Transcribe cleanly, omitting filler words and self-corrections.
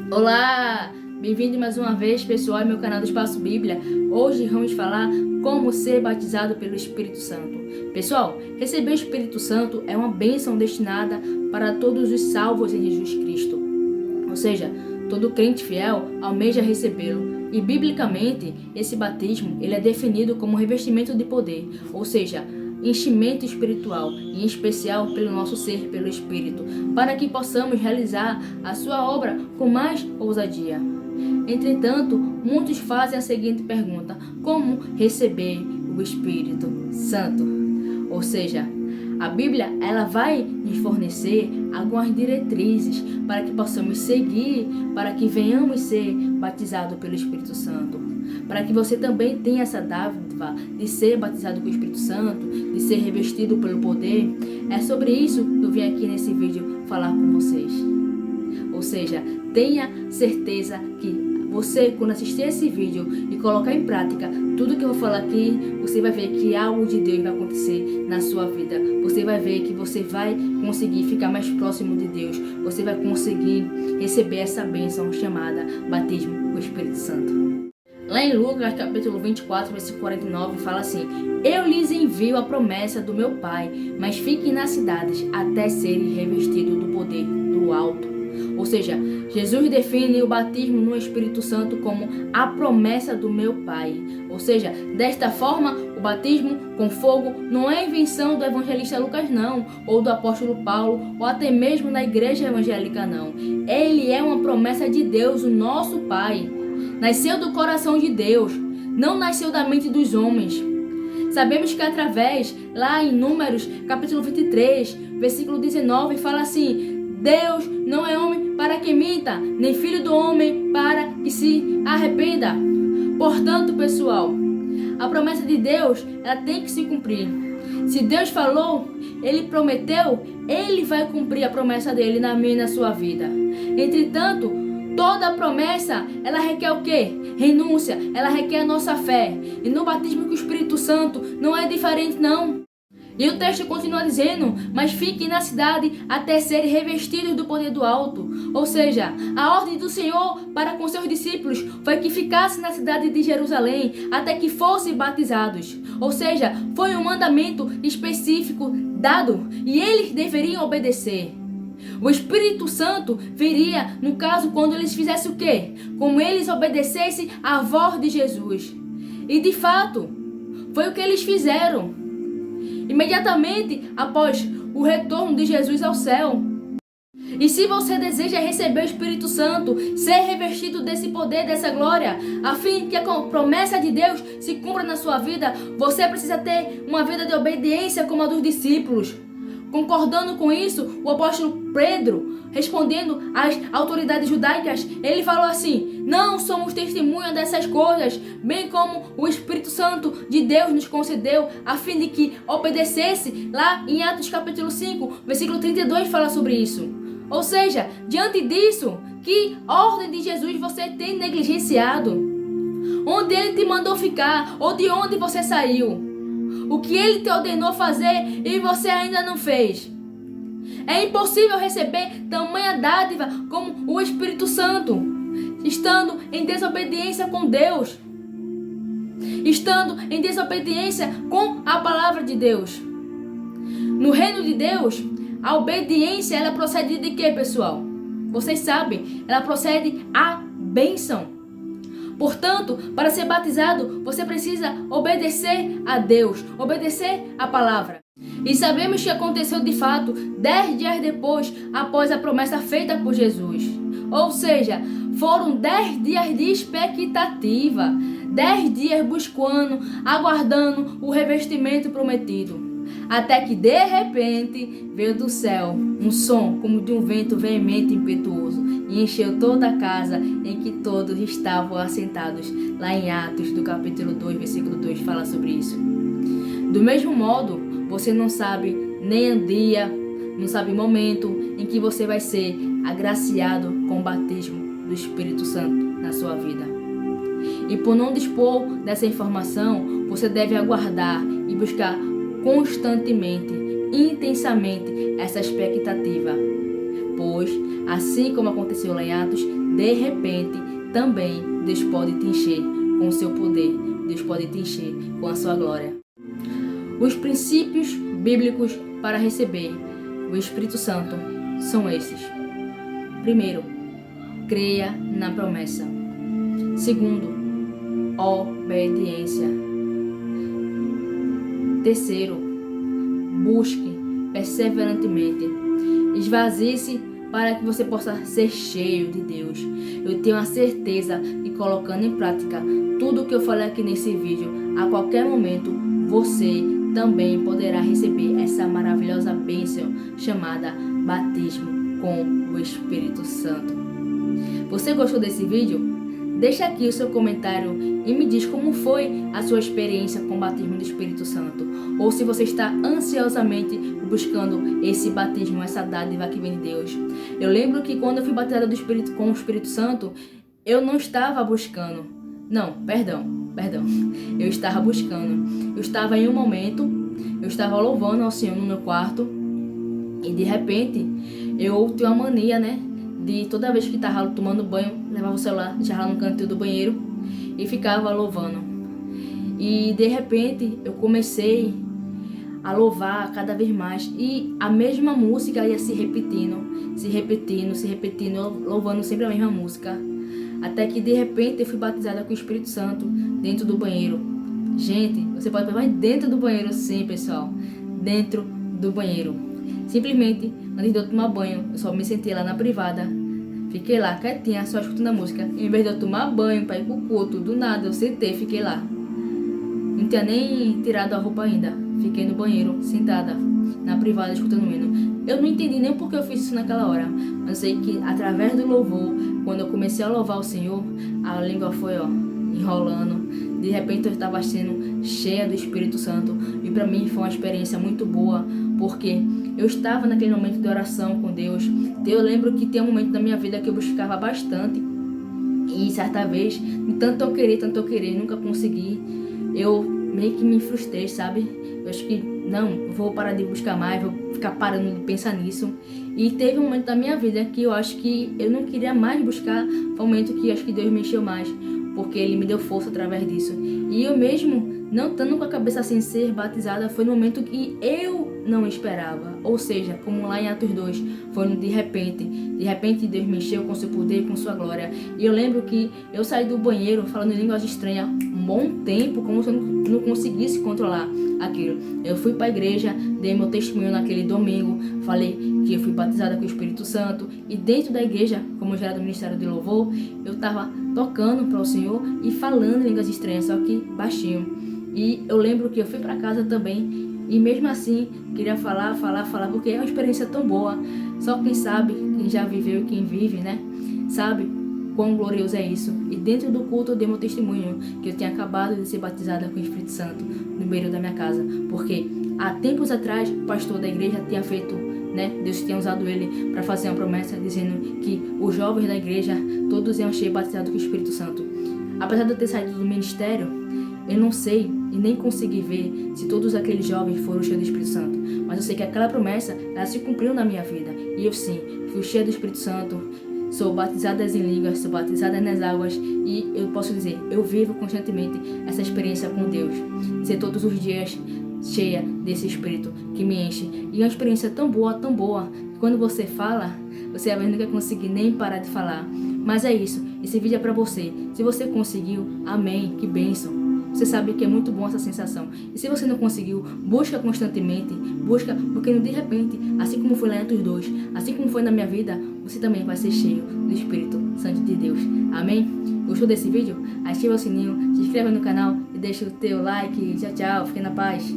Olá! Bem-vindo mais uma vez, pessoal, ao meu canal do Espaço Bíblia. Hoje vamos falar como ser batizado pelo Espírito Santo. Pessoal, receber o Espírito Santo é uma bênção destinada para todos os salvos em Jesus Cristo. Ou seja, todo crente fiel almeja recebê-lo. E, biblicamente, esse batismo ele é definido como revestimento de poder, ou seja, enchimento espiritual, em especial pelo nosso ser, pelo Espírito, para que possamos realizar a sua obra com mais ousadia. Entretanto, muitos fazem a seguinte pergunta: como receber o Espírito Santo? Ou seja, a Bíblia ela vai nos fornecer algumas diretrizes para que possamos seguir, para que venhamos ser batizados pelo Espírito Santo. Para que você também tenha essa dádiva de ser batizado com o Espírito Santo, de ser revestido pelo poder. É sobre isso que eu vim aqui nesse vídeo falar com vocês. Ou seja, tenha certeza que você, quando assistir esse vídeo e colocar em prática tudo que eu vou falar aqui, você vai ver que algo de Deus vai acontecer na sua vida. Você vai ver que você vai conseguir ficar mais próximo de Deus. Você vai conseguir receber essa bênção chamada batismo com o Espírito Santo. Lá em Lucas, capítulo 24, versículo 49, fala assim: eu lhes envio a promessa do meu Pai, mas fiquem nas cidades até serem revestidos do poder do alto. Ou seja, Jesus define o batismo no Espírito Santo como a promessa do meu Pai. Ou seja, desta forma, o batismo com fogo não é invenção do evangelista Lucas não, ou do apóstolo Paulo, ou até mesmo da igreja evangélica não. Ele é uma promessa de Deus, o nosso Pai. Nasceu do coração de Deus, não nasceu da mente dos homens. Sabemos que através, lá em Números, capítulo 23, versículo 19, fala assim: Deus não é homem para que minta, nem filho do homem para que se arrependa. Portanto, pessoal, a promessa de Deus, ela tem que se cumprir. Se Deus falou, Ele prometeu, Ele vai cumprir a promessa dele na minha e na sua vida. Entretanto, toda promessa, ela requer o quê? Renúncia, ela requer a nossa fé. E no batismo com o Espírito Santo não é diferente não. E o texto continua dizendo: mas fiquem na cidade até serem revestidos do poder do alto. Ou seja, a ordem do Senhor para com seus discípulos foi que ficassem na cidade de Jerusalém até que fossem batizados. Ou seja, foi um mandamento específico dado e eles deveriam obedecer. O Espírito Santo viria, no caso, quando eles fizessem o quê? Como eles obedecessem à voz de Jesus. E de fato, foi o que eles fizeram. Imediatamente após o retorno de Jesus ao céu. E se você deseja receber o Espírito Santo, ser revestido desse poder, dessa glória, a fim que a promessa de Deus se cumpra na sua vida, você precisa ter uma vida de obediência como a dos discípulos. Concordando com isso, o apóstolo Pedro, respondendo às autoridades judaicas, ele falou assim: não somos testemunhas dessas coisas, bem como o Espírito Santo de Deus nos concedeu, a fim de que obedecesse. Lá em Atos capítulo 5, versículo 32 fala sobre isso. Ou seja, diante disso, que ordem de Jesus você tem negligenciado? Onde ele te mandou ficar? Ou de onde você saiu? O que ele te ordenou fazer e você ainda não fez? É impossível receber tamanha dádiva como o Espírito Santo, estando em desobediência com Deus, estando em desobediência com a palavra de Deus. No reino de Deus, a obediência ela procede de quê, pessoal? Vocês sabem, ela procede a bênção. Portanto, para ser batizado, você precisa obedecer a Deus, obedecer a palavra. E sabemos que aconteceu de fato 10 dias depois, após a promessa feita por Jesus. Ou seja, foram 10 dias de expectativa, 10 dias buscando, aguardando o revestimento prometido. Até que de repente veio do céu um som como de um vento veemente e impetuoso e encheu toda a casa em que todos estavam assentados. Lá em Atos do capítulo 2, versículo 2 fala sobre isso. Do mesmo modo, você não sabe nem o dia, não sabe o momento em que você vai ser agraciado com o batismo do Espírito Santo na sua vida. E por não dispor dessa informação, você deve aguardar e buscar constantemente, intensamente essa expectativa, pois Assim como aconteceu lá em Atos, de repente, também Deus pode te encher com o seu poder. Deus pode te encher com a sua glória. Os princípios bíblicos para receber o Espírito Santo são esses. Primeiro, creia na promessa. Segundo, obediência. Terceiro, busque perseverantemente. Esvazie-se para que você possa ser cheio de Deus. Eu tenho a certeza que colocando em prática tudo o que eu falei aqui nesse vídeo, a qualquer momento você também poderá receber essa maravilhosa bênção chamada batismo com o Espírito Santo. Você gostou desse vídeo? Deixa aqui o seu comentário e me diz como foi a sua experiência com o batismo do Espírito Santo. Ou se você está ansiosamente buscando esse batismo, essa dádiva que vem de Deus. Eu lembro que quando eu fui batizada com o Espírito Santo, eu não estava buscando. Não, perdão. Eu estava buscando. Eu estava em um momento, eu estava louvando ao Senhor no meu quarto. E de repente, eu tinha uma mania, de toda vez que estava tomando banho, levava o celular, deixava lá no canto do banheiro e ficava louvando. E de repente eu comecei a louvar cada vez mais e a mesma música ia se repetindo, louvando sempre a mesma música. Até que de repente eu fui batizada com o Espírito Santo dentro do banheiro. Gente, você pode pegar dentro do banheiro, sim, pessoal, dentro do banheiro. Simplesmente, antes de eu tomar banho, eu só me sentei lá na privada. Fiquei lá, quietinha, só escutando a música. Em vez de eu tomar banho para ir pro culto, do nada eu sentei, fiquei lá. Não tinha nem tirado a roupa ainda. Fiquei no banheiro, sentada, na privada, escutando o hino. Eu não entendi nem por que eu fiz isso naquela hora. Mas eu sei que através do louvor, quando eu comecei a louvar o Senhor, a língua foi, enrolando. De repente eu estava sendo cheia do Espírito Santo. E para mim foi uma experiência muito boa, porque eu estava naquele momento de oração com Deus. Eu lembro que tem um momento da minha vida que eu buscava bastante. E certa vez, tanto eu querer, nunca consegui. Eu meio que me frustrei, sabe? Eu acho que, não, vou parar de buscar mais, vou ficar parando de pensar nisso. E teve um momento da minha vida que eu acho que eu não queria mais buscar. Foi um momento que eu acho que Deus me encheu mais, porque Ele me deu força através disso. E eu mesmo, não estando com a cabeça sem ser batizada, foi no momento que eu não esperava. Ou seja, como lá em Atos 2, foi de repente Deus me encheu com seu poder, com sua glória. E eu lembro que eu saí do banheiro falando em línguas estranhas um bom tempo, como se eu não conseguisse controlar aquilo. Eu fui para a igreja, dei meu testemunho naquele domingo, falei que eu fui batizada com o Espírito Santo. E dentro da igreja, como eu já era do Ministério de Louvor, eu estava tocando para o Senhor e falando em línguas estranhas, só que baixinho. E eu lembro que eu fui para casa também. E mesmo assim, queria falar, porque é uma experiência tão boa. Só quem sabe, quem já viveu e quem vive, sabe quão glorioso é isso. E dentro do culto eu dei meu testemunho, que eu tinha acabado de ser batizada com o Espírito Santo no banheiro da minha casa. Porque há tempos atrás, o pastor da igreja tinha feito, Deus tinha usado ele para fazer uma promessa, dizendo que os jovens da igreja, todos iam ser batizados com o Espírito Santo. Apesar de eu ter saído do ministério, eu não sei e nem consegui ver se todos aqueles jovens foram cheios do Espírito Santo. Mas eu sei que aquela promessa, ela se cumpriu na minha vida. E eu sim, fui cheia do Espírito Santo, sou batizada em línguas, sou batizada nas águas. E eu posso dizer, eu vivo constantemente essa experiência com Deus. Ser todos os dias cheia desse Espírito que me enche. E é uma experiência tão boa, que quando você fala, você às vezes não quer conseguir nem parar de falar. Mas é isso, esse vídeo é para você. Se você conseguiu, amém, que bênção. Você sabe que é muito bom essa sensação. E se você não conseguiu, busca constantemente. Busca, porque de repente, assim como foi lá em Atos 2, assim como foi na minha vida, você também vai ser cheio do Espírito Santo de Deus. Amém? Gostou desse vídeo? Ativa o sininho, se inscreva no canal e deixa o teu like. Tchau, tchau. Fique na paz.